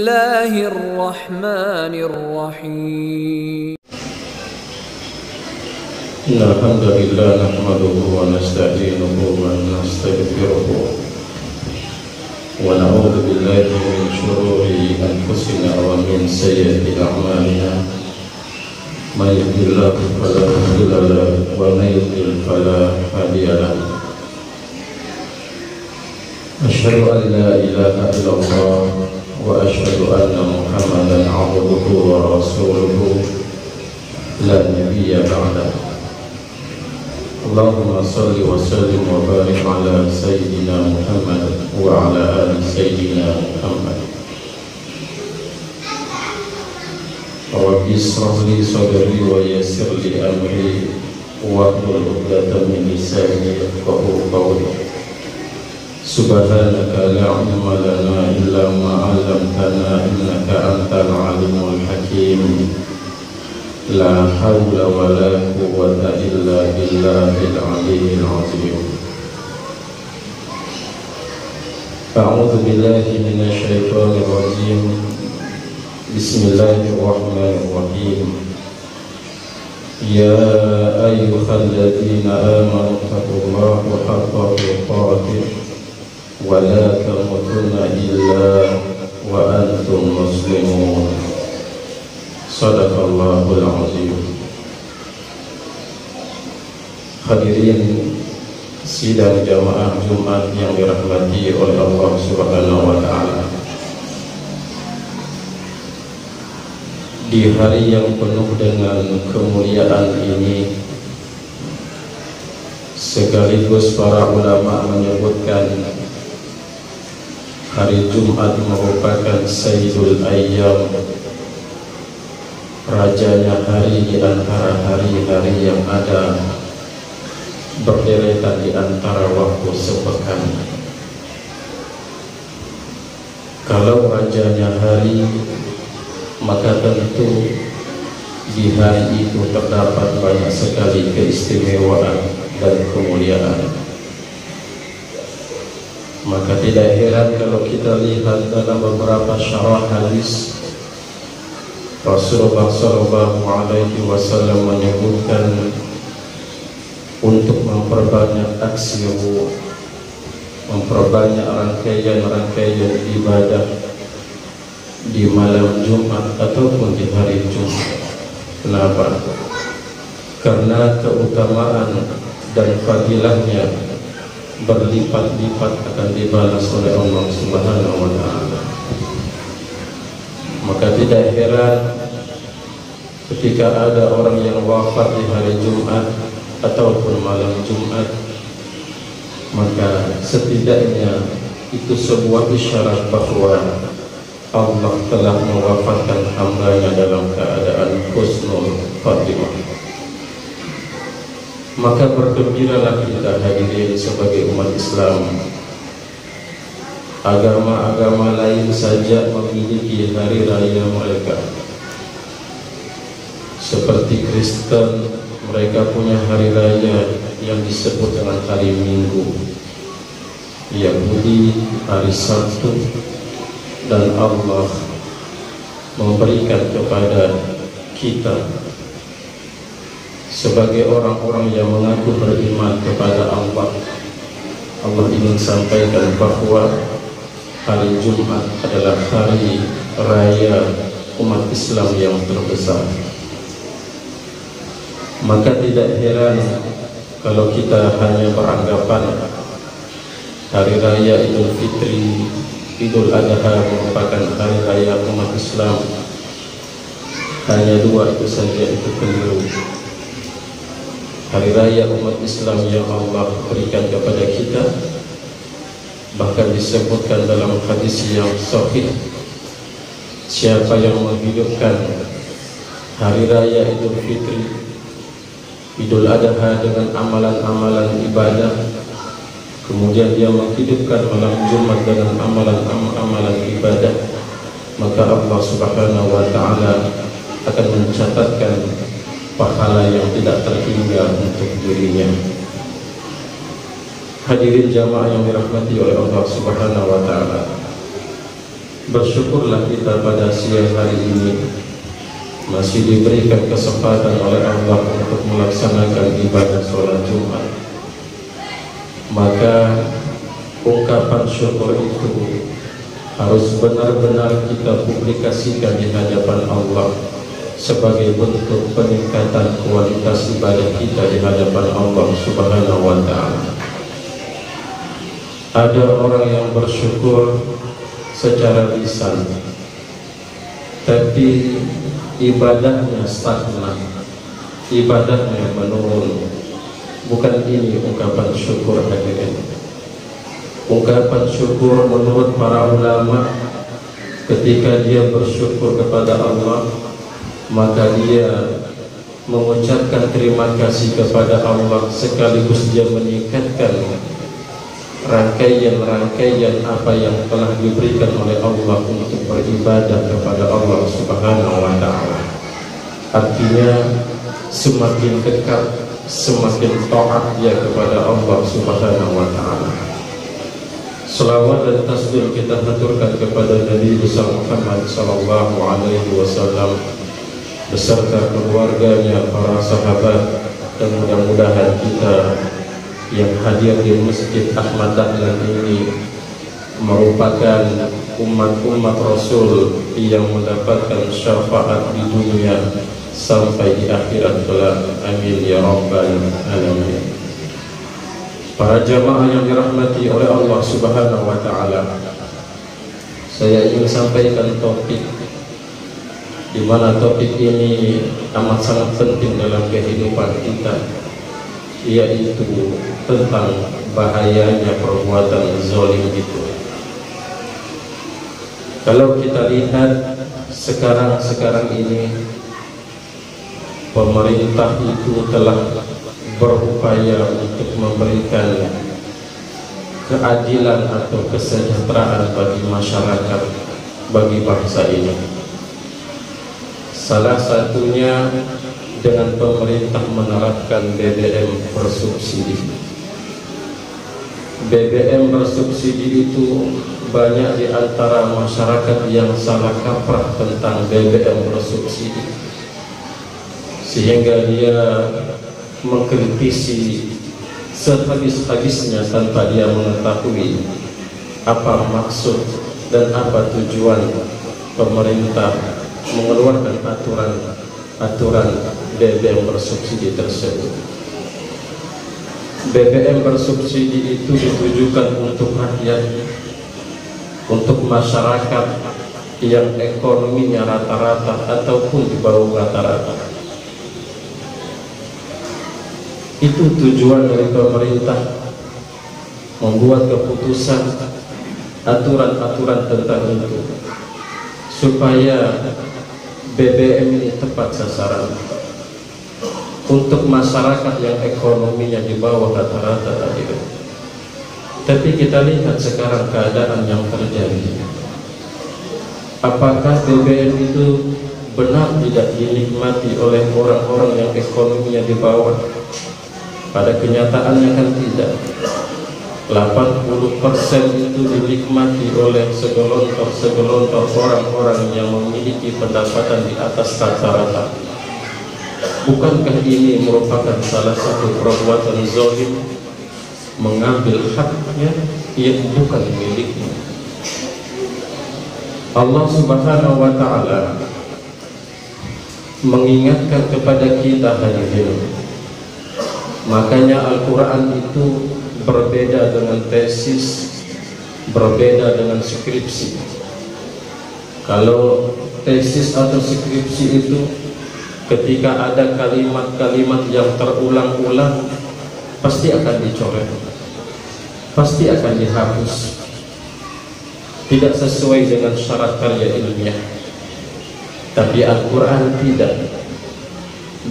Bismillahirrahmanirrahim. Alhamdulillah nahmaduhu wa nasta'inuhu wa nastaghfiruhu wa na'udzu billahi min shururi anfusina wa min sayyiati a'malina. May yahdihillahu fala mudilla lahu wa may yudlil fala hadiya lahu. Asyhadu an la ilaha illallah wa asyhadu anna Muhammadan 'abduhu wa rasuluhu la nabiyya ba'dahu. Allahumma salli wa sallim wa barik ala Sayyidina Muhammad wa ala ali Sayyidina Muhammad. Rabbi shrah li sadri wa yassir li amri wahlul 'uqdatam min lisani yafqahu qawli. Subhanaka la ilma lana illa ma 'allamtana innaka antal alimul hakim. La hawla wa la quwwata illa billahil aliyyil azim. A'udzu billahi minasy syaithanir rajim. Bismillahirrahmanirrahim. Ya ayyuhalladzina amanu taqullaha haqqa tuqatih wa la tamutunna illa wa antum muslimun. Sadaqallahul azim. Hadirin sidang jamaah Jumat yang dirahmati oleh Allah Subhanahu wa taala. Di hari yang penuh dengan kemuliaan ini, sekaligus para ulama menyebutkan hari Jumat merupakan Sayyidul Ayyam, rajanya hari di antara hari-hari yang ada berderetan di antara waktu sepekan. Kalau rajanya hari, maka tentu di hari itu terdapat banyak sekali keistimewaan dan kemuliaan. Maka tidak heran kalau kita lihat dalam beberapa syarah hadis, Rasulullah sallallahu alaihi wasallam menyebutkan untuk memperbanyak aksi, memperbanyak rangkaian-rangkaian ibadah di malam Jumat ataupun di hari Jumat. Kenapa? Karena keutamaan dan fadilahnya berlipat-lipat akan dibalas oleh Allah Subhanahu wa taala. Maka tidak heran ketika ada orang yang wafat di hari Jumat ataupun malam Jumat, maka setidaknya itu sebuah isyarat bahwa Allah telah mewafatkan hambanya dalam keadaan husnul khatimah. Maka bergembiralah kita hadirin sebagai umat Islam. Agama-agama lain saja memiliki hari raya mereka. Seperti Kristen, mereka punya hari raya yang disebut dengan hari Minggu. Yahudi hari Sabtu. Dan Allah memberikan kepada kita sebagai orang-orang yang mengaku beriman kepada Allah, Allah ingin sampaikan bahwa hari Jumat adalah hari raya umat Islam yang terbesar. Maka tidak heran kalau kita hanya beranggapan hari raya Idul Fitri, Idul Adha merupakan hari raya umat Islam. Hanya dua itu saja, itu keliru. Hari raya umat Islam yang Allah berikan kepada kita bahkan disebutkan dalam hadis yang sahih, siapa yang menghidupkan hari raya Idul Fitri, Idul Adha dengan amalan-amalan ibadah, kemudian dia menghidupkan malam Jumat dengan amalan-amalan ibadah, maka Allah Subhanahu wa taala akan mencatatkan pahala yang tidak terhingga untuk dirinya. Hadirin jamaah yang dirahmati oleh Allah Subhanahu wa taala. Bersyukurlah kita pada siang hari ini masih diberikan kesempatan oleh Allah untuk melaksanakan ibadah sholat Jumat. Maka ungkapan syukur itu harus benar-benar kita publikasikan di hadapan Allah sebagai bentuk peningkatan kualitas ibadah kita di hadapan Allah Subhanahu wa Ta'ala. Ada orang yang bersyukur secara lisan, tapi ibadahnya stagnan, ibadahnya menurun. Bukan ini ungkapan syukur hadirin. Ungkapan syukur menurut para ulama, ketika dia bersyukur kepada Allah, maka dia mengucapkan terima kasih kepada Allah sekaligus dia meningkatkan rangkaian-rangkaian apa yang telah diberikan oleh Allah untuk beribadah kepada Allah Subhanahu wa Ta'ala. Artinya semakin dekat, semakin taat dia kepada Allah Subhanahu wa Ta'ala. Selawat dan tasbih kita haturkan kepada Nabi besar Muhammad sallallahu alaihi wasallam beserta keluarganya, para sahabat, dan mudah-mudahan kita yang hadir di Masjid Ahmad Dahlan ini merupakan umat-umat Rasul yang mendapatkan syafaat di dunia sampai di akhirat kelak. Amin ya rabbal alamin. Para jamaah yang dirahmati oleh Allah Subhanahu wa Ta'ala, saya ingin sampaikan topik di mana topik ini amat sangat penting dalam kehidupan kita, yaitu tentang bahayanya perbuatan zalim itu. Kalau kita lihat sekarang ini, pemerintah itu telah berupaya untuk memberikan keadilan atau kesejahteraan bagi masyarakat, bagi bangsa ini. Salah satunya dengan pemerintah menerapkan BBM bersubsidi. BBM bersubsidi itu banyak di antara masyarakat yang salah kaprah tentang BBM bersubsidi, sehingga dia mengkritisi sehabis-habisnya tanpa dia mengetahui apa maksud dan apa tujuan pemerintah mengeluarkan aturan BBM bersubsidi tersebut. BBM bersubsidi itu ditujukan untuk rakyat, untuk masyarakat yang ekonominya rata-rata ataupun di bawah rata-rata. Itu tujuan dari pemerintah membuat keputusan aturan-aturan tentang itu, supaya BBM ini tepat sasaran untuk masyarakat yang ekonominya di bawah rata-rata tadi. Tapi kita lihat sekarang keadaan yang terjadi. Apakah BBM itu benar tidak dinikmati oleh orang-orang yang ekonominya di bawah? Pada kenyataannya kan tidak. 80% itu dinikmati oleh segelontor orang-orang yang memiliki pendapatan di atas rata-rata. Bukankah ini merupakan salah satu perbuatan zalim, mengambil haknya yang bukan miliknya? Allah Subhanahu wa Ta'ala mengingatkan kepada kita hadirin. Makanya Al-Quran itu berbeda dengan tesis, berbeda dengan skripsi. Kalau tesis atau skripsi itu ketika ada kalimat-kalimat yang terulang-ulang, pasti akan dicoret, pasti akan dihapus, tidak sesuai dengan syarat karya ilmiah. Tapi Al-Quran tidak,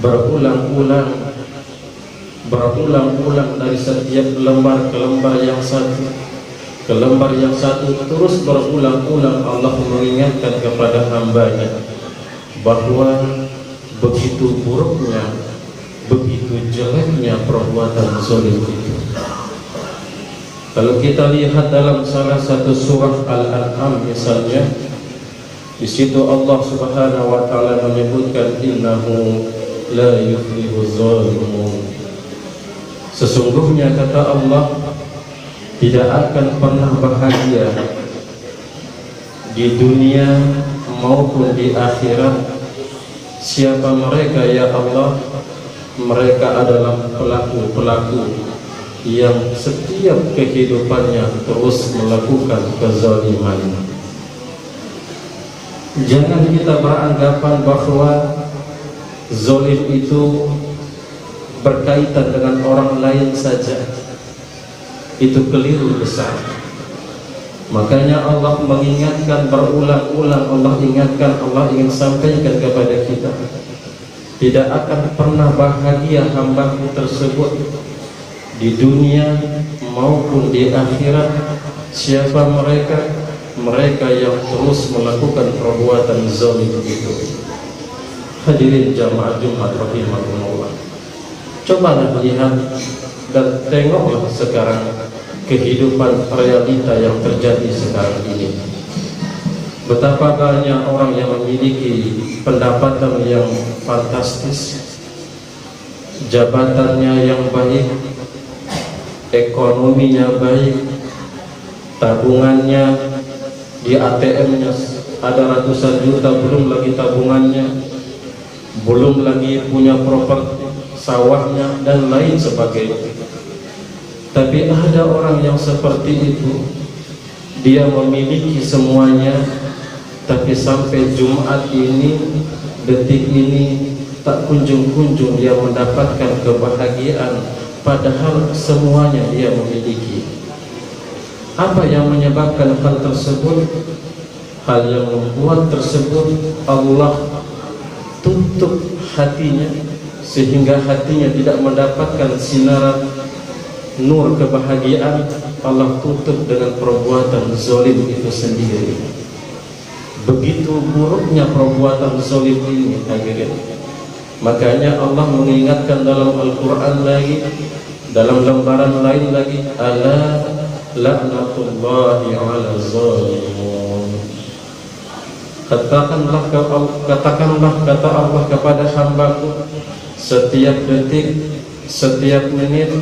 berulang-ulang dari setiap lembar ke lembar yang satu, ke lembar yang satu, terus berulang-ulang Allah mengingatkan kepada hambanya bahwa begitu buruknya, begitu jeleknya perbuatan zalim itu. Kalau kita lihat dalam salah satu surah Al-An'am misalnya, di situ Allah Subhanahu wa taala menyebutkan innahu la yuflihuz zalimun. Sesungguhnya kata Allah, tidak akan pernah bahagia di dunia maupun di akhirat siapa mereka ya Allah. Mereka adalah pelaku-pelaku yang setiap kehidupannya terus melakukan kezaliman. Jangan kita beranggapan bahwa zalim itu berkaitan dengan orang lain saja. Itu keliru besar. Makanya Allah mengingatkan berulang-ulang, Allah ingatkan, Allah ingin sampaikan kepada kita, tidak akan pernah bahagia hamba-Ku tersebut di dunia maupun di akhirat siapa mereka? Mereka yang terus melakukan perbuatan zalim itu. Hadirin jamaah Jumat rahimakumullah, cobalah lihat dan tengoklah sekarang kehidupan realita yang terjadi sekarang ini. Betapa banyak orang yang memiliki pendapatan yang fantastis, jabatannya yang baik, ekonominya baik, tabungannya di ATM-nya ada ratusan juta, belum lagi tabungannya, belum lagi punya properti, sawahnya dan lain sebagainya. Tapi ada orang yang seperti itu, dia memiliki semuanya, tapi sampai Jumat ini, detik ini, tak kunjung-kunjung dia mendapatkan kebahagiaan, padahal semuanya dia memiliki. Apa yang menyebabkan hal tersebut? Hal yang membuat tersebut, Allah tutup hatinya sehingga hatinya tidak mendapatkan sinar nur kebahagiaan. Allah tutup dengan perbuatan zalim itu sendiri. Begitu buruknya perbuatan zalim ini, hadirin. Makanya Allah mengingatkan dalam Al-Quran lagi, dalam lembaran lain lagi, ala la'natullahi 'ala zalimun. Katakanlah kata Allah kepada hamba-Ku, setiap detik, setiap menit,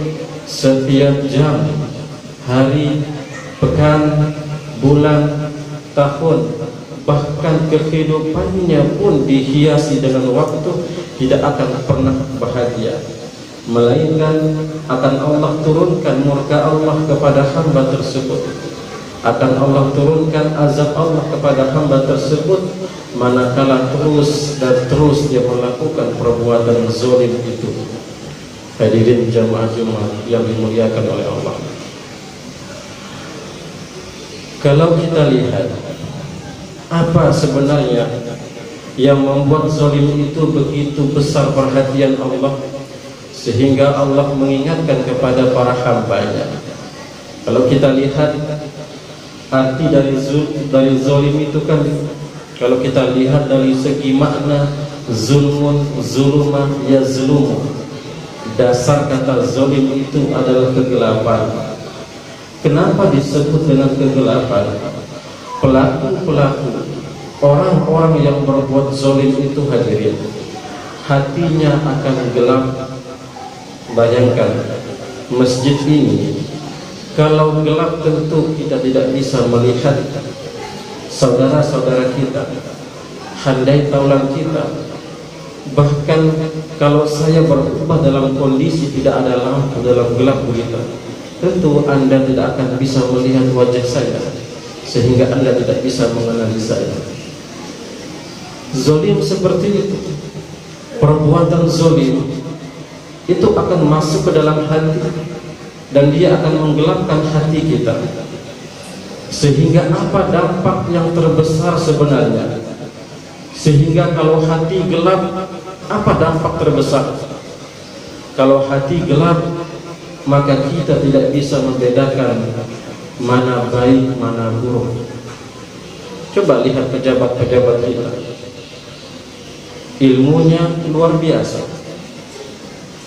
setiap jam, hari, pekan, bulan, tahun, bahkan kehidupannya pun dihiasi dengan waktu, tidak akan pernah bahagia, melainkan akan Allah turunkan murka Allah kepada hamba tersebut, akan Allah turunkan azab Allah kepada hamba tersebut manakala terus dan terus dia melakukan perbuatan zalim itu. Hadirin jamaah Jumat yang dimuliakan oleh Allah, kalau kita lihat apa sebenarnya yang membuat zalim itu begitu besar perhatian Allah sehingga Allah mengingatkan kepada para hamba-Nya. Kalau kita lihat arti dari zalim itu kan, kalau kita lihat dari segi makna zulmun, zulma, yazlumu, dasar kata zalim itu adalah kegelapan. Kenapa disebut dengan kegelapan? Pelaku-pelaku, orang-orang yang berbuat zalim itu, hadirin, hatinya akan gelap. Bayangkan masjid ini, kalau gelap tentu kita tidak bisa melihat saudara-saudara kita, handai taulan kita. Bahkan kalau saya berubah dalam kondisi tidak ada lampu, dalam gelap begitu, tentu Anda tidak akan bisa melihat wajah saya, sehingga Anda tidak bisa mengenali saya. Zalim seperti itu. Perbuatan zalim itu akan masuk ke dalam hati dan dia akan menggelapkan hati kita. Sehingga apa dampak yang terbesar sebenarnya? Sehingga kalau hati gelap, apa dampak terbesar? Kalau hati gelap, maka kita tidak bisa membedakan mana baik, mana buruk. Coba lihat pejabat-pejabat kita, ilmunya luar biasa,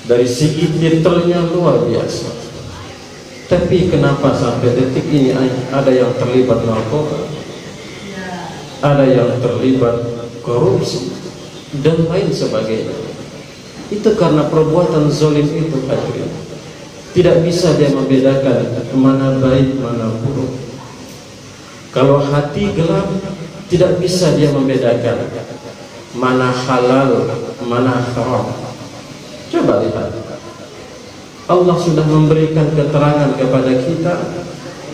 dari segi titelnya luar biasa, Tapi kenapa sampai detik ini ada yang terlibat narkoba, ada yang terlibat korupsi dan lain sebagainya? Itu karena perbuatan zalim itu, hadirin. Tidak bisa dia membedakan mana baik mana buruk. Kalau hati gelap, tidak bisa dia membedakan mana halal mana haram. Coba lihat, Allah sudah memberikan keterangan kepada kita,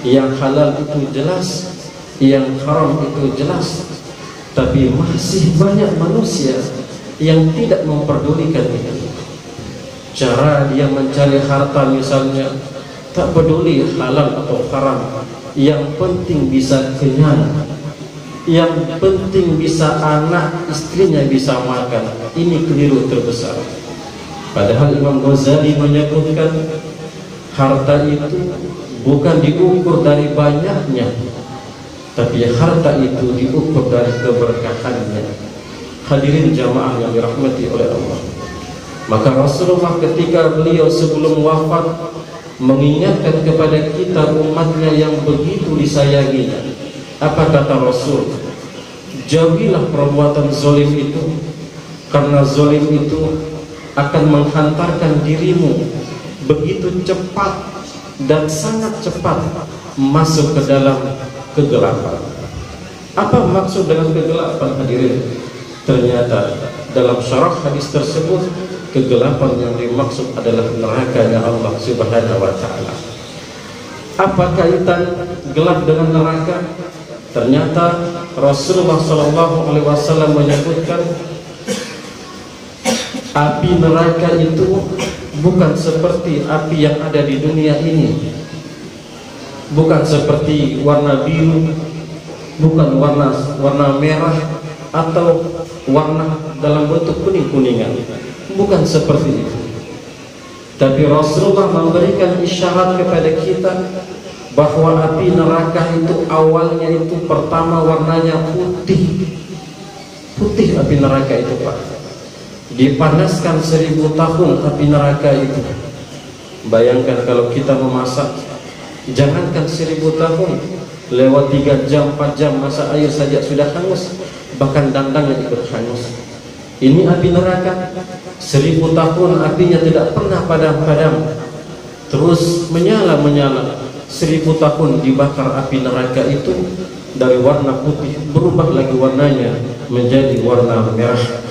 yang halal itu jelas, yang haram itu jelas. Tapi masih banyak manusia yang tidak memperdulikan itu. Cara dia mencari harta misalnya, tak peduli halal atau haram, yang penting bisa kenyang, yang penting bisa anak istrinya bisa makan. Ini keliru terbesar. Padahal Imam Ghazali menyebutkan harta itu bukan diukur dari banyaknya, tapi harta itu diukur dari keberkahannya. Hadirin jamaah yang dirahmati oleh Allah. Maka Rasulullah ketika beliau sebelum wafat mengingatkan kepada kita umatnya yang begitu disayanginya. Apa kata Rasul? Jauhilah perbuatan zalim itu, karena zalim itu akan menghantarkan dirimu begitu cepat dan sangat cepat masuk ke dalam kegelapan. Apa maksud dengan kegelapan, hadirin? Ternyata dalam syarah hadis tersebut, kegelapan yang dimaksud adalah nerakanya Allah Subhanahu wa ta'ala. Apa kaitan gelap dengan neraka? Ternyata Rasulullah SAW menyebutkan api neraka itu bukan seperti api yang ada di dunia ini, bukan seperti warna biru, bukan warna merah atau warna dalam bentuk kuning-kuningan, bukan seperti itu. Tapi Rasulullah memberikan isyarat kepada kita bahwa api neraka itu awalnya itu pertama warnanya putih. Putih api neraka itu, Pak. Dipanaskan 1000 tahun api neraka itu. Bayangkan kalau kita memasak, jangankan 1000 tahun, lewat 3 jam 4 jam masa air saja sudah hangus, bahkan dandangnya ikut hangus. Ini api neraka, 1000 tahun apinya tidak pernah padam-padam, terus menyala-menyala. 1000 tahun dibakar api neraka itu, dari warna putih berubah lagi warnanya menjadi warna merah.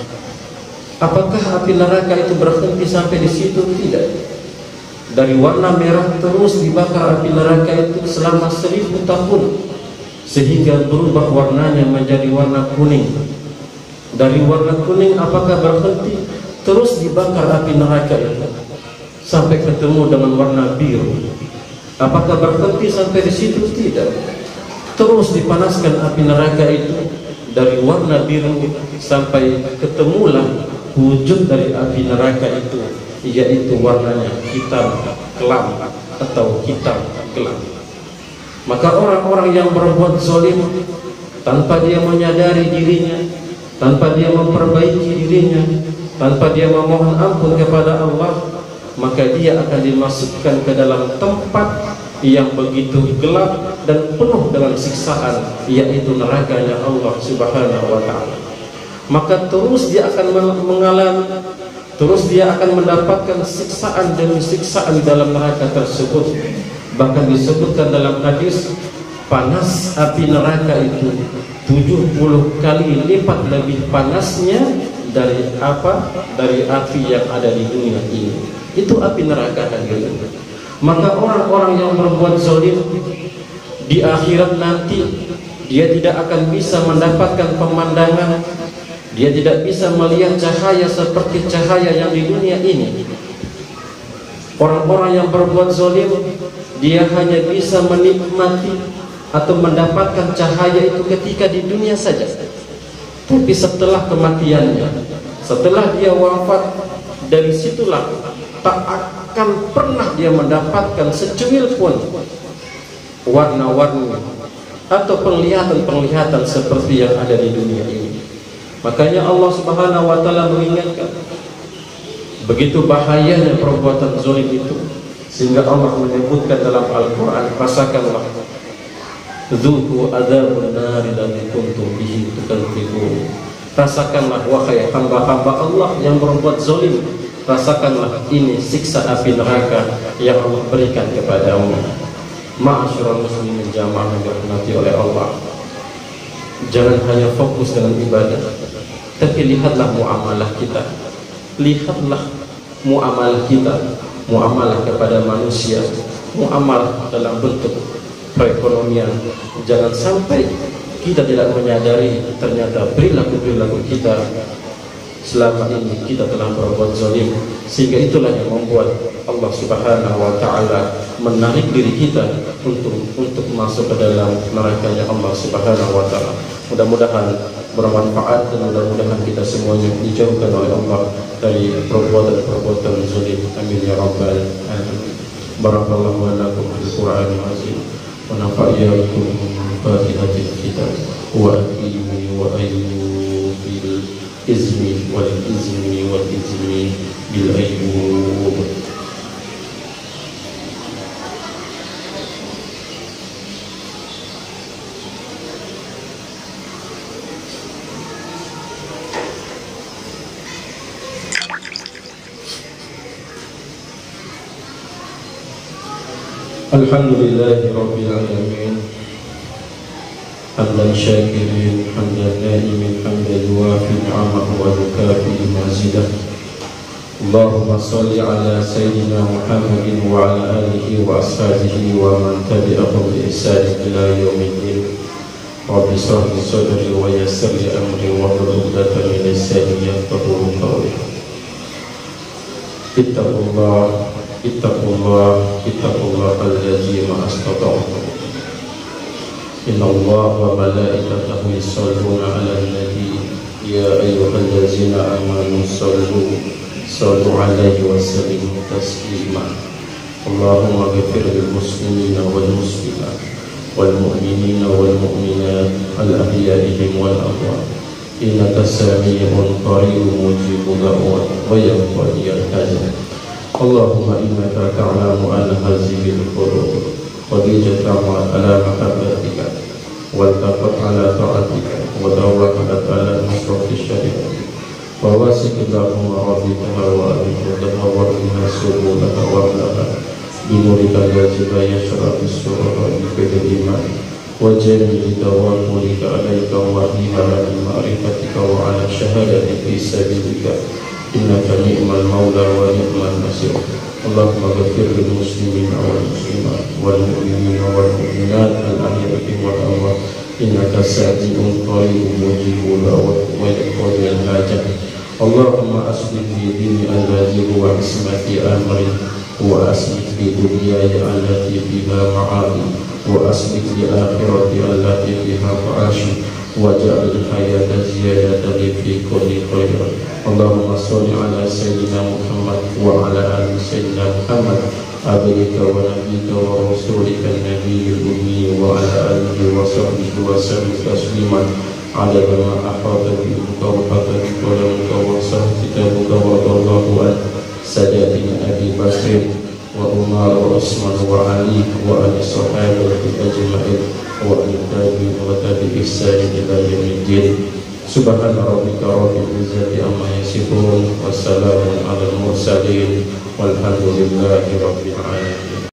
Apakah api neraka itu berhenti sampai di situ? Tidak. Dari warna merah terus dibakar api neraka itu selama 1000 tahun, sehingga berubah warnanya menjadi warna kuning. Dari warna kuning apakah berhenti? Terus dibakar api neraka itu sampai ketemu dengan warna biru. Apakah berhenti sampai di situ? Tidak. Terus dipanaskan api neraka itu dari warna biru sampai ketemulah wujud dari api neraka itu, yaitu warnanya hitam kelam atau hitam gelap. Maka orang-orang yang berbuat zalim tanpa dia menyadari dirinya, tanpa dia memperbaiki dirinya, tanpa dia memohon ampun kepada Allah, maka dia akan dimasukkan ke dalam tempat yang begitu gelap dan penuh dengan siksaan, yaitu nerakanya Allah Subhanahu wa ta'ala. Maka terus dia akan mengalami, terus dia akan mendapatkan siksaan demi siksaan di dalam neraka tersebut. Bahkan disebutkan dalam hadis, panas api neraka itu 70 kali lipat lebih panasnya dari apa? Dari api yang ada di dunia ini. Itu api neraka, hadirin. Maka orang-orang yang berbuat zalim di akhirat nanti, dia tidak akan bisa mendapatkan pemandangan, dia tidak bisa melihat cahaya seperti cahaya yang di dunia ini. Orang-orang yang berbuat zalim, dia hanya bisa menikmati atau mendapatkan cahaya itu ketika di dunia saja. Tapi setelah kematiannya, setelah dia wafat, dari situlah tak akan pernah dia mendapatkan secuil pun warna-warni atau penglihatan-penglihatan seperti yang ada di dunia ini. Makanya Allah Subhanahu wa ta'ala mengingatkan, begitu bahayanya perbuatan zalim itu, Sehingga Allah menyebutkan dalam Al-Quran, rasakanlah dzuqu adzabun nar allati kuntum bihi tukadzibun. Rasakanlah wahai hamba-hamba Allah yang berbuat zalim, rasakanlah ini siksa api neraka yang Allah berikan kepadamu. Ma'asyiral muslimin jamaah yang dirahmati oleh Allah, jangan hanya fokus dengan ibadah, tapi lihatlah muamalah kita. Lihatlah muamalah kita, muamalah kepada manusia, muamalah dalam bentuk perekonomian. Jangan sampai kita tidak menyadari ternyata perilaku-perilaku kita selama ini kita telah berbuat zalim, sehingga itulah yang membuat Allah Subhanahu wa taala menarik diri kita untuk masuk ke dalam neraka-Nya Allah Subhanahu wa taala. Mudah-mudahan bermanfaat dan mudah-mudahan kita semuanya dijauhkan oleh Allah dari perbuatan-perbuatan zalim. Amin ya rabbal alamin. Barakallahu wa lakum fil Qur'anil azim wa nafa'akum fatihatil kitab wa aqimi wa ayyubil izmi wal izmi wal izmi bil ayyub. Alhamdulillahi rabbil alamin, hamdan syakirin hamdan na'imin hamdan yuwafi ni'amahu wa yukafi mazidah. Allahumma salli ala sayyidina Muhammadin wa ala alihi wa ashabihi wa man tabi'ahum bi ihsan ila yaumiddin. Rabbi shrah li sadri wa yassir li amri wa hlul 'uqdatam min lisani yafqahu qawli. Ittaqullah allazi ma astata'tum. Inna Allah wa malaikatahu yusalluna 'alan nabi ya ayyuhallazina amanu sallu 'alaihi wa sallimu taslima. Allahumma ighfir lil muslimina wal muslimat wal mu'minina wal mu'minat al ahya'ihim wal amwat innaka sami'un qaribun mujibud da'wat wa yaqdiyal hajat. Allahumma innaka ta'lamu anna hazihil qulub qad ijtama'at ala mahabbatika wa taqat ala ta'atika wa dawaqat ala nusrati syari'ah wa wasiqillahumma rabbitaha wa abidataha wa minha subulaha wa ablaha binurika yajiba yashra'u surah bi iman wa jamili tawakulika alaika wa ala ma'rifatika wa ala syahadati fi sabilika innaka ni'mal maula wa ni'mal nasir. Allahumma ghfir lil muslimina wal muslimat wal mu'minina wal mu'minat al ahya'i wal amwat innaka sami'un qaribun mujibud da'wat wa yaqdiyal hajat. Allahumma aslih fi dini allazi huwa ismati amri wa aslih fi dunyaya allati fiha ma'adi wa aslih li akhirati allati fiha ma'ashi waj'al hayata ziyadatan li fi kulli khair. Allahumma sholli ala sayyidina Muhammad wa ala ali sayyidina Muhammad abdika wa nabiyyika wa rasulika an-nabiyyil ummi wa ala alihi wa sahbihi wa sallim tasliman adada ma ahata bihi wa qadara wa sahbihi wa radallahu an sayyidina Abi Bakr wa Umar wa Utsman wa Ali wa ali sahabati ajma'in wa al-tabi'in wa tabi'i ihsan ila yaumiddin. Subhana rabbika rabbil izzati amma yasifun wa salamun alal mursalin walhamdulillahi rabbil alamin.